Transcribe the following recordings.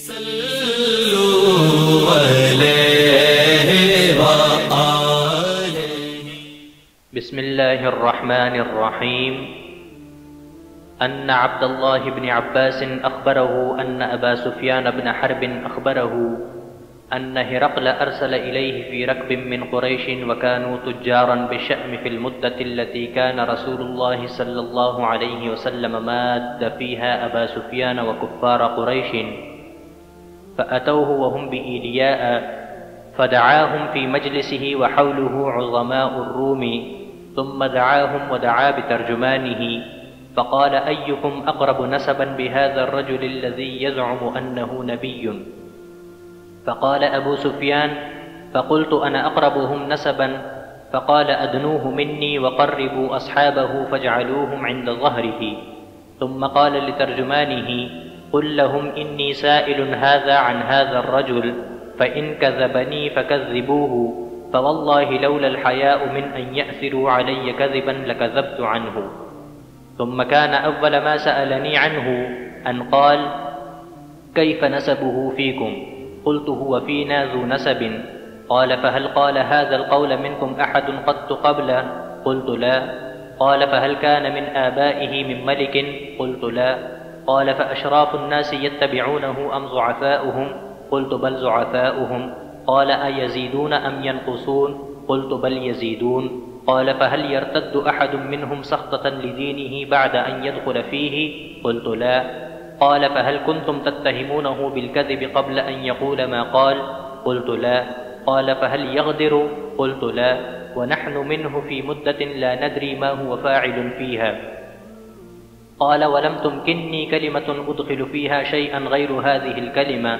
صلوا عليه وآله. بسم الله الرحمن الرحيم. أن عبد الله بن عباس أخبره أن أبا سفيان بن حرب أخبره أن هرقل أرسل إليه في ركب من قريش وكانوا تجارا بالشأم في المدة التي كان رسول الله صلى الله عليه وسلم ماد فيها أبا سفيان وكفار قريش، فأتوه وهم بإيلياء فدعاهم في مجلسه وحوله عظماء الروم، ثم دعاهم ودعا بترجمانه فقال: أيكم أقرب نسبا بهذا الرجل الذي يزعم أنه نبي؟ فقال أبو سفيان: فقلت: أنا أقربهم نسبا. فقال: أدنوه مني وقربوا أصحابه فاجعلوهم عند ظهره. ثم قال لترجمانه: قل لهم إني سائل هذا عن هذا الرجل، فإن كذبني فكذبوه، فوالله لولا الحياء من أن يأثروا علي كذبا لكذبت عنه. ثم كان أول ما سألني عنه أن قال: كيف نسبه فيكم؟ قلت: هو فينا ذو نسب. قال: فهل قال هذا القول منكم أحد قط قبله؟ قلت: لا. قال: فهل كان من آبائه من ملك؟ قلت: لا. قال: فأشراف الناس يتبعونه أم ضعفاؤهم؟ قلت: بل ضعفاؤهم. قال: أيزيدون أم ينقصون؟ قلت: بل يزيدون. قال: فهل يرتد أحد منهم سخطة لدينه بعد أن يدخل فيه؟ قلت: لا. قال: فهل كنتم تتهمونه بالكذب قبل أن يقول ما قال؟ قلت: لا. قال: فهل يغدر؟ قلت: لا. ونحن منه في مدة لا ندري ما هو فاعل فيها. قال: ولم تمكنني كلمة أدخل فيها شيئا غير هذه الكلمة.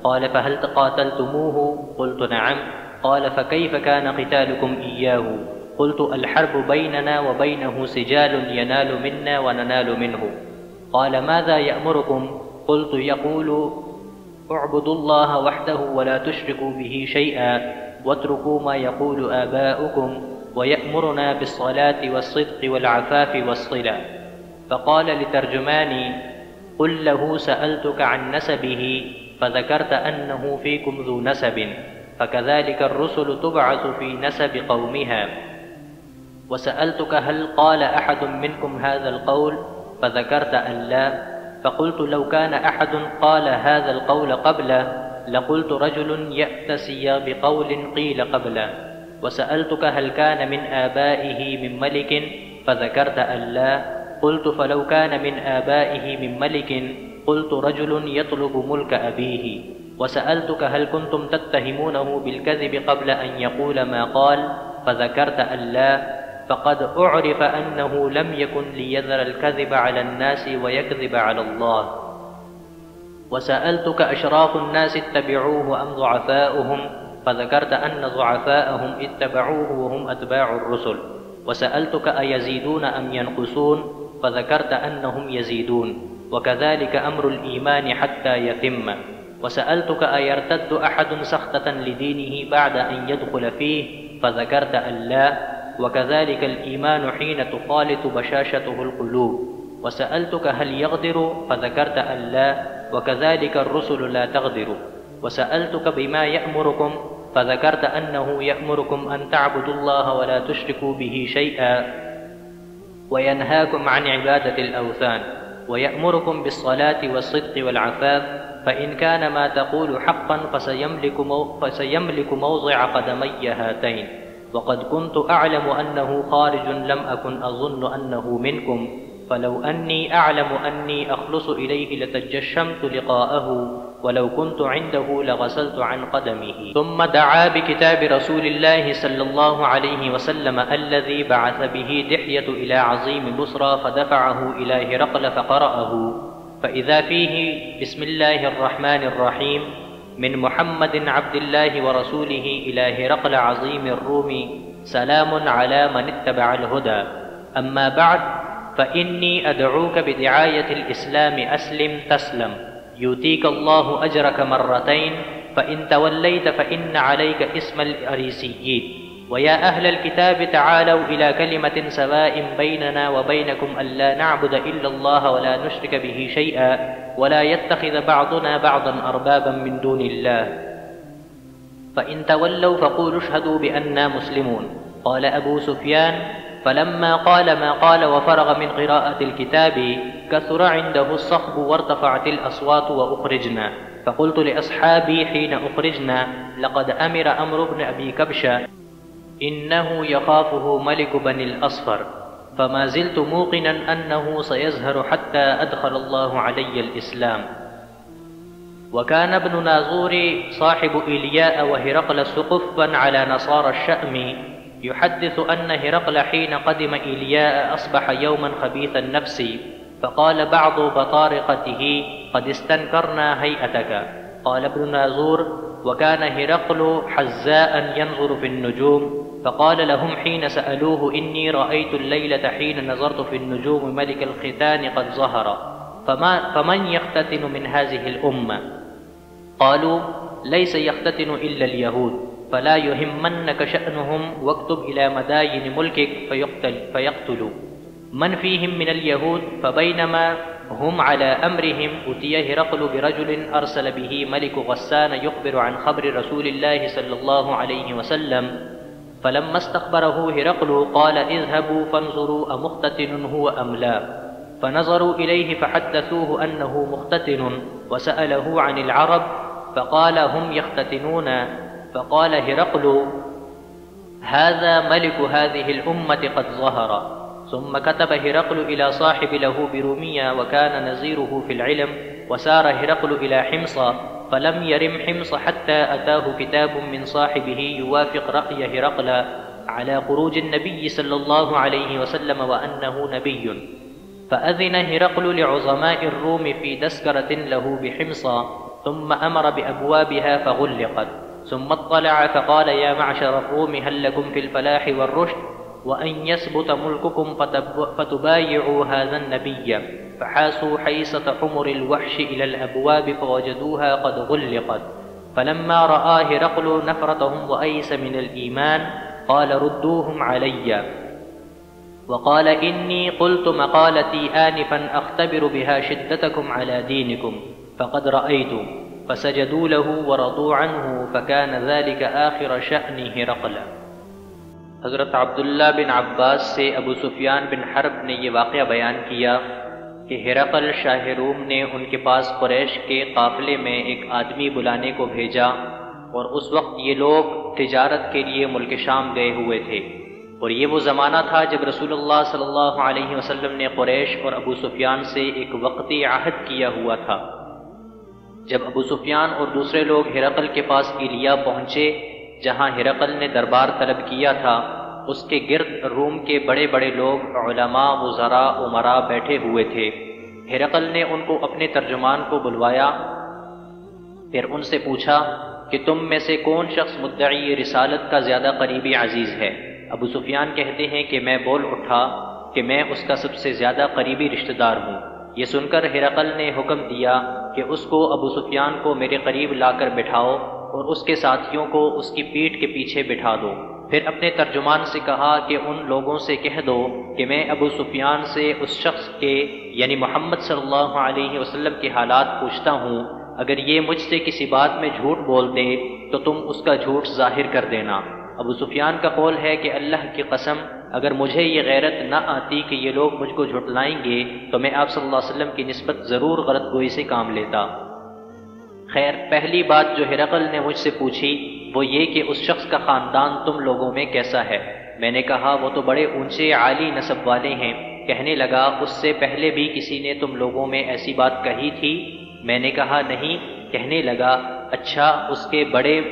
قال: فهل تقاتلتموه؟ قلت: نعم. قال: فكيف كان قتالكم إياه؟ قلت: الحرب بيننا وبينه سجال ينال منا وننال منه. قال: ماذا يأمركم؟ قلت: يقول: اعبدوا الله وحده ولا تشركوا به شيئا واتركوا ما يقول آباؤكم، ويأمرنا بالصلاة والصدق والعفاف والصلة. فقال لترجماني: قل له سألتك عن نسبه فذكرت أنه فيكم ذو نسب، فكذلك الرسل تبعث في نسب قومها. وسألتك: هل قال أحد منكم هذا القول؟ فذكرت أن لا. فقلت: لو كان أحد قال هذا القول قبله لقلت: رجل يأتسي بقول قيل قبله. وسألتك: هل كان من آبائه من ملك؟ فذكرت أن لا. قلت: فلو كان من آبائه من ملك قلت: رجل يطلب ملك أبيه. وسألتك: هل كنتم تتهمونه بالكذب قبل أن يقول ما قال؟ فذكرت أن لا. فقد أعرف أنه لم يكن ليذر الكذب على الناس ويكذب على الله. وسألتك: أشراف الناس اتبعوه أم ضعفاؤهم؟ فذكرت أن ضعفاءهم اتبعوه وهم أتباع الرسل. وسألتك: أيزيدون أم ينقصون؟ فذكرت أنهم يزيدون، وكذلك أمر الإيمان حتى يتم. وسألتك: أيرتد أحد سخطة لدينه بعد أن يدخل فيه؟ فذكرت أن لا. وكذلك الإيمان حين تخالط بشاشته القلوب. وسألتك: هل يغدر؟ فذكرت أن لا. وكذلك الرسل لا تغدر. وسألتك: بما يأمركم؟ فذكرت أنه يأمركم أن تعبدوا الله ولا تشركوا به شيئا، وينهاكم عن عبادة الأوثان، ويأمركم بالصلاة والصدق والعفاف، فإن كان ما تقول حقا فسيملك موضع قدمي هاتين. وقد كنت أعلم أنه خارج لم أكن أظن أنه منكم، فلو أني أعلم أني أخلص إليه لتجشمت لقاءه، ولو كنت عنده لغسلت عن قدمه. ثم دعا بكتاب رسول الله صلى الله عليه وسلم الذي بعث به دحية إلى عظيم بصرى، فدفعه إلى هرقل فقرأه، فإذا فيه: بسم الله الرحمن الرحيم، من محمد عبد الله ورسوله إلى هرقل عظيم الروم، سلام على من اتبع الهدى. أما بعد، فإني أدعوك بدعاية الإسلام أسلم تسلم، يؤتيك الله أجرك مرتين، فإن توليت فإن عليك اسم الأريسيين، ويا أهل الكتاب تعالوا إلى كلمة سواء بيننا وبينكم ألا نعبد إلا الله ولا نشرك به شيئا ولا يتخذ بعضنا بعضا أربابا من دون الله فإن تولوا فقولوا اشهدوا بأننا مسلمون. قال أبو سفيان: فلما قال ما قال وفرغ من قراءة الكتاب كثر عنده الصخب وارتفعت الأصوات وأخرجنا. فقلت لأصحابي حين أخرجنا: لقد أمر أمر بن أبي كبشة إنه يخافه ملك بني الأصفر، فما زلت موقنا أنه سيزهر حتى أدخل الله علي الإسلام. وكان ابن ناظور صاحب إيلياء وهرقل سقفا على نصارى الشأم يحدث أن هرقل حين قدم إيلياء أصبح يوما خبيث النفس، فقال بعض بطارقته: قد استنكرنا هيئتك. قال ابن ناظور: وكان هرقل حزاء ينظر في النجوم، فقال لهم حين سألوه: إني رأيت الليلة حين نظرت في النجوم ملك الختان قد ظهر، فمن يختتن من هذه الأمة؟ قالوا: ليس يختتن إلا اليهود، فلا يهمنك شأنهم واكتب إلى مداين ملكك فيقتلوا من فيهم من اليهود. فبينما هم على أمرهم أتي هرقل برجل أرسل به ملك غسان يخبر عن خبر رسول الله صلى الله عليه وسلم، فلما استخبره هرقل قال: اذهبوا فانظروا أمختتن هو أم لا. فنظروا إليه فحدثوه أنه مختتن، وسأله عن العرب فقال: هم يختتنون. فقال هرقل: هذا ملك هذه الأمة قد ظهر. ثم كتب هرقل إلى صاحب له برومية وكان نظيره في العلم، وسار هرقل إلى حمص، فلم يرم حمص حتى أتاه كتاب من صاحبه يوافق رأي هرقل على خروج النبي صلى الله عليه وسلم وأنه نبي. فأذن هرقل لعظماء الروم في تذكرة له بحمص، ثم أمر بأبوابها فغلقت. ثم اطلع فقال: يا معشر الروم، هل لكم في الفلاح والرشد وأن يثبت ملككم فتبايعوا هذا النبي؟ فحاسوا حيصة حمر الوحش إلى الأبواب فوجدوها قد غلقت. فلما رأى هرقل نفرتهم وأيس من الإيمان قال: ردوهم علي. وقال: إني قلت مقالتي آنفا أختبر بها شدتكم على دينكم، فقد رأيت. فسجدوا له ورضوا عنه، فكان ذلك آخر شأن هرقل۔ حضرت عبداللہ بن عباس سے ابو سفیان بن حرب نے یہ واقعہ بیان کیا کہ ہرقل شاہ روم نے ان کے پاس قریش کے قافلے میں ایک آدمی بلانے کو بھیجا، اور اس وقت یہ لوگ تجارت کے لیے ملک شام گئے ہوئے تھے، اور یہ وہ زمانہ تھا جب رسول اللہ صلی اللہ علیہ وسلم نے قریش اور ابو سفیان سے ایک وقتی عہد کیا ہوا تھا۔ جب ابو سفیان اور دوسرے لوگ ہرقل کے پاس ایلیا پہنچے جہاں ہرقل نے دربار طلب کیا تھا، اس کے گرد روم کے بڑے بڑے لوگ، علماء، وزراء، امراء بیٹھے ہوئے تھے۔ ہرقل نے ان کو اپنے ترجمان کو بلوایا، پھر ان سے پوچھا کہ تم میں سے کون شخص مدعی رسالت کا زیادہ قریبی عزیز ہے؟ ابو سفیان کہتے ہیں کہ میں بول اٹھا کہ میں اس کا سب سے زیادہ قریبی رشتہ دار ہوں۔ یہ سن کر ہرقل نے حکم دیا کہ اس کو ابو سفیان کو میرے قریب لا کر بٹھاؤ اور اس کے ساتھیوں کو اس کی پیٹھ کے پیچھے بٹھا دو۔ پھر اپنے ترجمان سے کہا کہ ان لوگوں سے کہہ دو کہ میں ابو سفیان سے اس شخص کے یعنی محمد صلی اللہ علیہ وسلم کے حالات پوچھتا ہوں، اگر یہ مجھ سے کسی بات میں جھوٹ بول دے تو تم اس کا جھوٹ ظاہر کر دینا۔ ابو سفیان کا قول ہے کہ اللہ کی قسم اگر مجھے یہ غیرت نہ آتی کہ یہ لوگ مجھ کو جھٹلائیں گے تو میں آپ صلی اللہ علیہ وسلم کی نسبت ضرور غلط گوئی سے کام لیتا۔ خیر، پہلی بات جو ہرقل نے مجھ سے پوچھی وہ یہ کہ اس شخص کا خاندان تم لوگوں میں کیسا ہے؟ میں نے کہا وہ تو بڑے اونچے عالی نسب والے ہیں۔ کہنے لگا اس سے پہلے بھی کسی نے تم لوگوں میں ایسی بات کہی تھی؟ میں نے کہا نہیں۔ کہنے لگا اچھا اس کے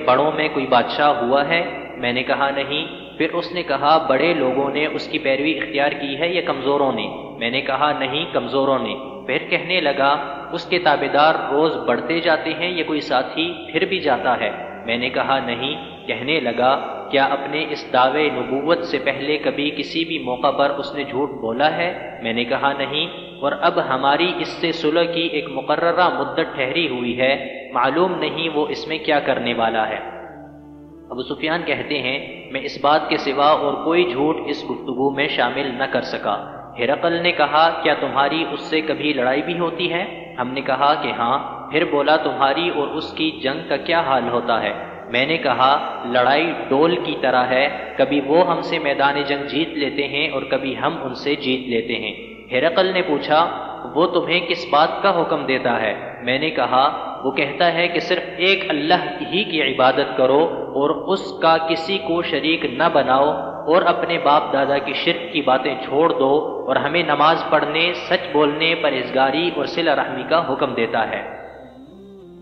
بڑوں میں کوئی بادشاہ ہوا ہے؟ میں نے کہا نہیں۔ پھر اس نے کہا بڑے لوگوں نے اس کی پیروی اختیار کی ہے یا کمزوروں نے؟ میں نے کہا نہیں، کمزوروں نے۔ پھر کہنے لگا اس کے تابعدار روز بڑھتے جاتے ہیں یا کوئی ساتھی پھر بھی جاتا ہے؟ میں نے کہا نہیں۔ کہنے لگا کیا اپنے اس دعوے نبوت سے پہلے کبھی کسی بھی موقع پر اس نے جھوٹ بولا ہے؟ میں نے کہا نہیں۔ اور اب ہماری اس سے صلح کی ایک مقررہ مدت ٹھہری ہوئی ہے، معلوم نہیں وہ اس میں کیا کرنے والا ہے۔ ابو سفیان کہتے ہیں میں اس بات کے سوا اور کوئی جھوٹ اس گفتگو میں شامل نہ کر سکا۔ ہرقل نے کہا کیا تمہاری اس سے کبھی لڑائی بھی ہوتی ہے؟ ہم نے کہا کہ ہاں۔ پھر بولا تمہاری اور اس کی جنگ کا کیا حال ہوتا ہے؟ میں نے کہا لڑائی ڈول کی طرح ہے، کبھی وہ ہم سے میدان جنگ جیت لیتے ہیں اور کبھی ہم ان سے جیت لیتے ہیں۔ ہرقل نے پوچھا وہ تمہیں کس بات کا حکم دیتا ہے؟ میں نے کہا وہ کہتا ہے کہ صرف ایک اللہ ہی کی عبادت کرو اور اس کا کسی کو شریک نہ بناؤ، اور اپنے باپ دادا کی شرک کی باتیں چھوڑ دو، اور ہمیں نماز پڑھنے، سچ بولنے، پرہیزگاری اور صلہ رحمی کا حکم دیتا ہے۔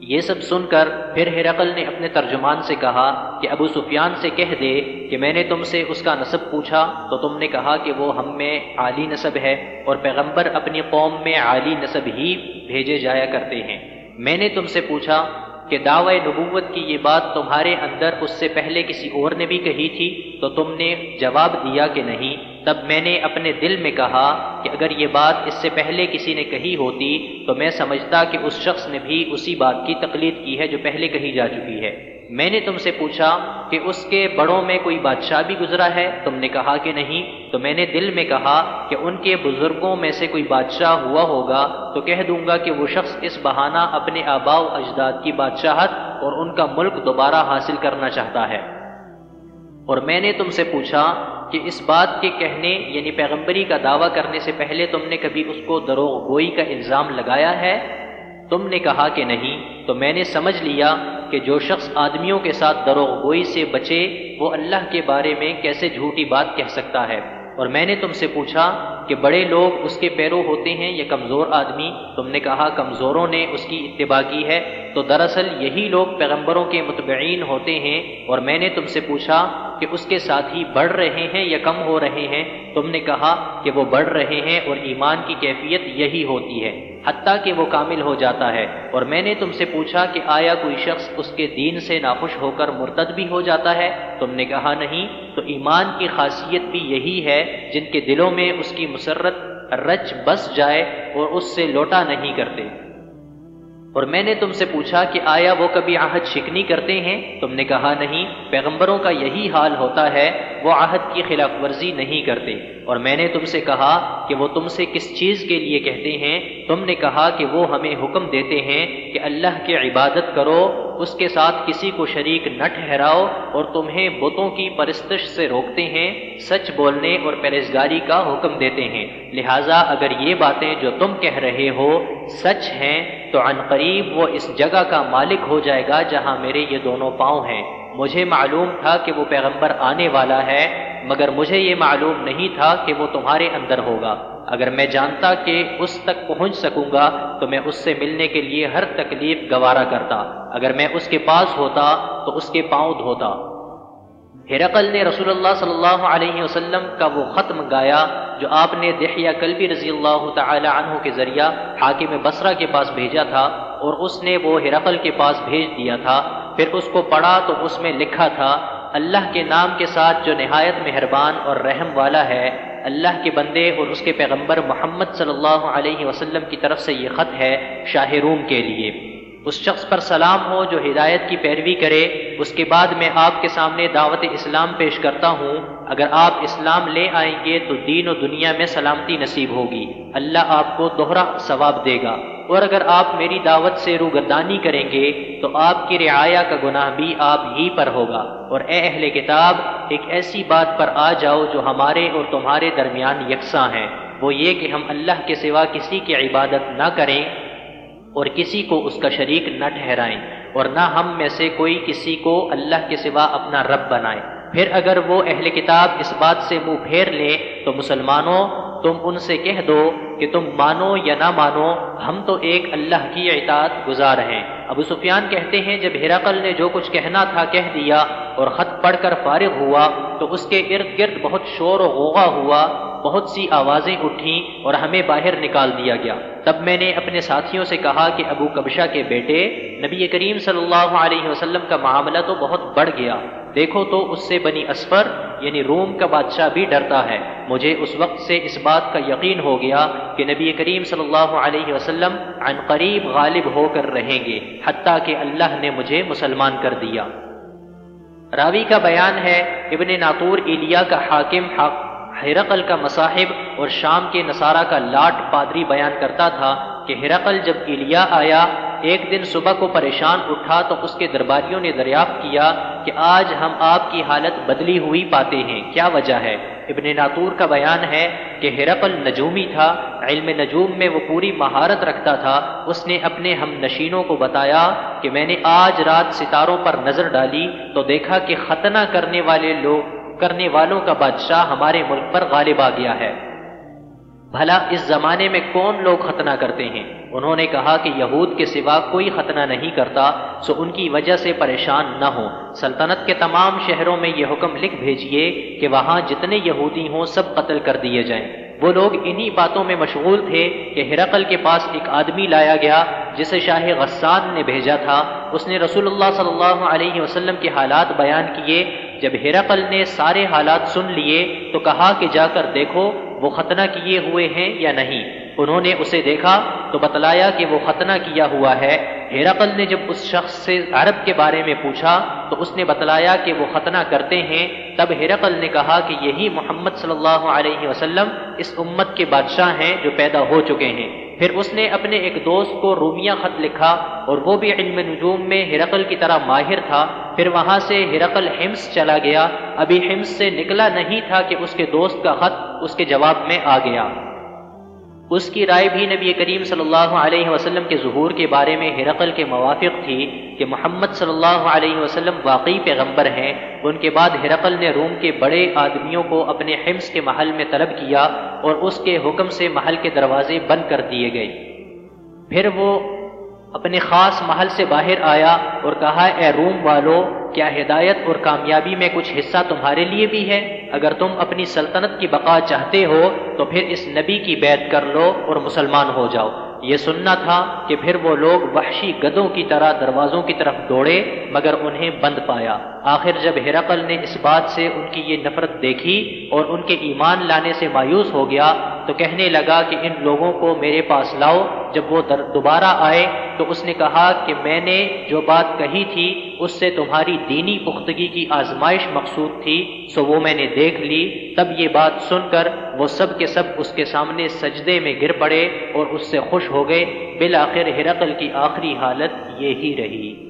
یہ سب سن کر پھر ہرقل نے اپنے ترجمان سے کہا کہ ابو سفیان سے کہہ دے کہ میں نے تم سے اس کا نسب پوچھا تو تم نے کہا کہ وہ ہم میں عالی نسب ہے، اور پیغمبر اپنی قوم میں عالی نسب ہی بھیجے جایا کرتے ہیں۔ میں نے تم سے پوچھا کہ دعوی نبوت کی یہ بات تمہارے اندر اس سے پہلے کسی اور نے بھی کہی تھی تو تم نے جواب دیا کہ نہیں۔ تب میں نے اپنے دل میں کہا کہ اگر یہ بات اس سے پہلے کسی نے کہی ہوتی تو میں سمجھتا کہ اس شخص نے بھی اسی بات کی تقلید کی ہے جو پہلے کہی جا چکی ہے۔ میں نے تم سے پوچھا کہ اس کے بڑوں میں کوئی بادشاہ بھی گزرا ہے؟ تم نے کہا کہ نہیں۔ تو میں نے دل میں کہا کہ ان کے بزرگوں میں سے کوئی بادشاہ ہوا ہوگا تو کہہ دوں گا کہ وہ شخص اس بہانہ اپنے آباء و اجداد کی بادشاہت اور ان کا ملک دوبارہ حاصل کرنا چاہتا ہے۔ اور میں نے تم سے پوچھا کہ اس بات کے کہنے یعنی پیغمبری کا دعویٰ کرنے سے پہلے تم نے کبھی اس کو دروغ گوئی کا الزام لگایا ہے؟ تم نے کہا کہ نہیں۔ تو میں نے سمجھ لیا کہ جو شخص آدمیوں کے ساتھ دروغ گوئی سے بچے وہ اللہ کے بارے میں کیسے جھوٹی بات کہہ سکتا ہے۔ اور میں نے تم سے پوچھا کہ بڑے لوگ اس کے پیرو ہوتے ہیں یا کمزور آدمی؟ تم نے کہا کمزوروں نے اس کی اتباع کی ہے۔ تو دراصل یہی لوگ پیغمبروں کے متبعین ہوتے ہیں۔ اور میں نے تم سے پوچھا کہ اس کے ساتھی بڑھ رہے ہیں یا کم ہو رہے ہیں؟ تم نے کہا کہ وہ بڑھ رہے ہیں، اور ایمان کی کیفیت یہی ہوتی ہے حتیٰ کہ وہ کامل ہو جاتا ہے۔ اور میں نے تم سے پوچھا کہ آیا کوئی شخص اس کے دین سے ناخوش ہو کر مرتد بھی ہو جاتا ہے؟ تم نے کہا نہیں۔ تو ایمان کی خاصیت بھی یہی ہے جن کے دلوں میں اس کی مسرت رچ بس جائے اور اس سے لوٹا نہیں کرتے۔ اور میں نے تم سے پوچھا کہ آیا وہ کبھی عہد شکنی کرتے ہیں؟ تم نے کہا نہیں۔ پیغمبروں کا یہی حال ہوتا ہے، وہ عہد کی خلاف ورزی نہیں کرتے۔ اور میں نے تم سے کہا کہ وہ تم سے کس چیز کے لیے کہتے ہیں؟ تم نے کہا کہ وہ ہمیں حکم دیتے ہیں کہ اللہ کی عبادت کرو، اس کے ساتھ کسی کو شریک نہ ٹھہراؤ، اور تمہیں بتوں کی پرستش سے روکتے ہیں، سچ بولنے اور پرہیزگاری کا حکم دیتے ہیں۔ لہٰذا اگر یہ باتیں جو تم کہہ رہے ہو سچ ہیں تو عن قریب وہ اس جگہ کا مالک ہو جائے گا جہاں میرے یہ دونوں پاؤں ہیں۔ مجھے معلوم تھا کہ وہ پیغمبر آنے والا ہے، مگر مجھے یہ معلوم نہیں تھا کہ وہ تمہارے اندر ہوگا۔ اگر میں جانتا کہ اس تک پہنچ سکوں گا تو میں اس سے ملنے کے لیے ہر تکلیف گوارا کرتا۔ اگر میں اس کے پاس ہوتا تو اس کے پاؤں دھوتا۔ ہرقل نے رسول اللہ صلی اللہ علیہ وسلم کا وہ خط منگایا جو آپ نے دحیہ کلبی رضی اللہ تعالی عنہ کے ذریعہ حاکم بصرہ کے پاس بھیجا تھا، اور اس نے وہ ہرقل کے پاس بھیج دیا تھا۔ پھر اس کو پڑھا تو اس میں لکھا تھا اللہ کے نام کے ساتھ جو نہایت مہربان اور رحم والا ہے، اللہ کے بندے اور اس کے پیغمبر محمد صلی اللہ علیہ وسلم کی طرف سے یہ خط ہے شاہ روم کے لیے۔ اس شخص پر سلام ہو جو ہدایت کی پیروی کرے۔ اس کے بعد میں آپ کے سامنے دعوت اسلام پیش کرتا ہوں۔ اگر آپ اسلام لے آئیں گے تو دین و دنیا میں سلامتی نصیب ہوگی، اللہ آپ کو دوہرا ثواب دے گا، اور اگر آپ میری دعوت سے روگردانی کریں گے تو آپ کی رعایا کا گناہ بھی آپ ہی پر ہوگا۔ اور اے اہل کتاب، ایک ایسی بات پر آ جاؤ جو ہمارے اور تمہارے درمیان یکساں ہے، وہ یہ کہ ہم اللہ کے سوا کسی کی عبادت نہ کریں اور کسی کو اس کا شریک نہ ٹھہرائیں، اور نہ ہم میں سے کوئی کسی کو اللہ کے سوا اپنا رب بنائے۔ پھر اگر وہ اہل کتاب اس بات سے منہ پھیر لیں تو مسلمانوں، تم ان سے کہہ دو کہ تم مانو یا نہ مانو، ہم تو ایک اللہ کی اطاعت گزار ہیں۔ ابو سفیان کہتے ہیں جب ہرقل نے جو کچھ کہنا تھا کہہ دیا اور خط پڑھ کر فارغ ہوا تو اس کے ارد گرد بہت شور و غوغا ہوا، بہت سی آوازیں اٹھیں اور ہمیں باہر نکال دیا گیا۔ تب میں نے اپنے ساتھیوں سے کہا کہ ابو کبشہ کے بیٹے، نبی کریم صلی اللہ علیہ وسلم کا معاملہ تو بہت بڑھ گیا، دیکھو تو اس سے بنی اسفر یعنی روم کا بادشاہ بھی ڈرتا ہے۔ مجھے اس وقت سے اس بات کا یقین ہو گیا کہ نبی کریم صلی اللہ علیہ وسلم عن قریب غالب ہو کر رہیں گے، حتیٰ کہ اللہ نے مجھے مسلمان کر دیا۔ راوی کا بیان ہے ابن ناطور ایلیا کا حاکم ہرقل کا مصاحب اور شام کے نصارہ کا لاٹ پادری بیان کرتا تھا کہ ہرقل جب ایلیا آیا ایک دن صبح کو پریشان اٹھا تو اس کے درباریوں نے دریافت کیا کہ آج ہم آپ کی حالت بدلی ہوئی پاتے ہیں، کیا وجہ ہے؟ ابن ناطور کا بیان ہے کہ ہرقل نجومی تھا، علم نجوم میں وہ پوری مہارت رکھتا تھا۔ اس نے اپنے ہم نشینوں کو بتایا کہ میں نے آج رات ستاروں پر نظر ڈالی تو دیکھا کہ ختنہ کرنے والوں کا بادشاہ ہمارے ملک پر غالب آ گیا ہے۔ بھلا اس زمانے میں کون لوگ ختنہ کرتے ہیں؟ انہوں نے کہا کہ یہود کے سوا کوئی ختنہ نہیں کرتا، سو ان کی وجہ سے پریشان نہ ہو۔ سلطنت کے تمام شہروں میں یہ حکم لکھ بھیجیے کہ وہاں جتنے یہودی ہوں سب قتل کر دیے جائیں۔ وہ لوگ انہی باتوں میں مشغول تھے کہ ہرقل کے پاس ایک آدمی لایا گیا جسے شاہ غسان نے بھیجا تھا۔ اس نے رسول اللہ صلی اللہ علیہ وسلم کے حالات بیان کیے۔ جب ہرقل نے سارے حالات سن لیے تو کہا کہ جا کر دیکھو وہ ختنہ کیے ہوئے ہیں یا نہیں۔ انہوں نے اسے دیکھا تو بتلایا کہ وہ ختنہ کیا ہوا ہے۔ ہرقل نے جب اس شخص سے عرب کے بارے میں پوچھا تو اس نے بتلایا کہ وہ ختنہ کرتے ہیں۔ تب ہرقل نے کہا کہ یہی محمد صلی اللہ علیہ وسلم اس امت کے بادشاہ ہیں جو پیدا ہو چکے ہیں۔ پھر اس نے اپنے ایک دوست کو رومیہ خط لکھا اور وہ بھی علم نجوم میں ہرقل کی طرح ماہر تھا۔ پھر وہاں سے ہرقل حمص چلا گیا، ابھی حمص سے نکلا نہیں تھا کہ اس کے دوست کا خط اس کے جواب میں آ گیا۔ اس کی رائے بھی نبی کریم صلی اللہ علیہ وسلم کے ظہور کے بارے میں ہرقل کے موافق تھی کہ محمد صلی اللہ علیہ وسلم واقعی پیغمبر ہیں۔ ان کے بعد ہرقل نے روم کے بڑے آدمیوں کو اپنے حمص کے محل میں طلب کیا اور اس کے حکم سے محل کے دروازے بند کر دیے گئے۔ پھر وہ اپنے خاص محل سے باہر آیا اور کہا، اے روم والو، کیا ہدایت اور کامیابی میں کچھ حصہ تمہارے لیے بھی ہے؟ اگر تم اپنی سلطنت کی بقا چاہتے ہو تو پھر اس نبی کی بیعت کر لو اور مسلمان ہو جاؤ۔ یہ سننا تھا کہ پھر وہ لوگ وحشی گدھوں کی طرح دروازوں کی طرف دوڑے مگر انہیں بند پایا۔ آخر جب ہرقل نے اس بات سے ان کی یہ نفرت دیکھی اور ان کے ایمان لانے سے مایوس ہو گیا تو کہنے لگا کہ ان لوگوں کو میرے پاس لاؤ۔ جب وہ دوبارہ آئے تو اس نے کہا کہ میں نے جو بات کہی تھی اس سے تمہاری دینی پختگی کی آزمائش مقصود تھی، سو وہ میں نے دیکھ لی۔ تب یہ بات سن کر وہ سب کے سب اس کے سامنے سجدے میں گر پڑے اور اس سے خوش ہو گئے۔ بالآخر ہرقل کی آخری حالت یہی رہی۔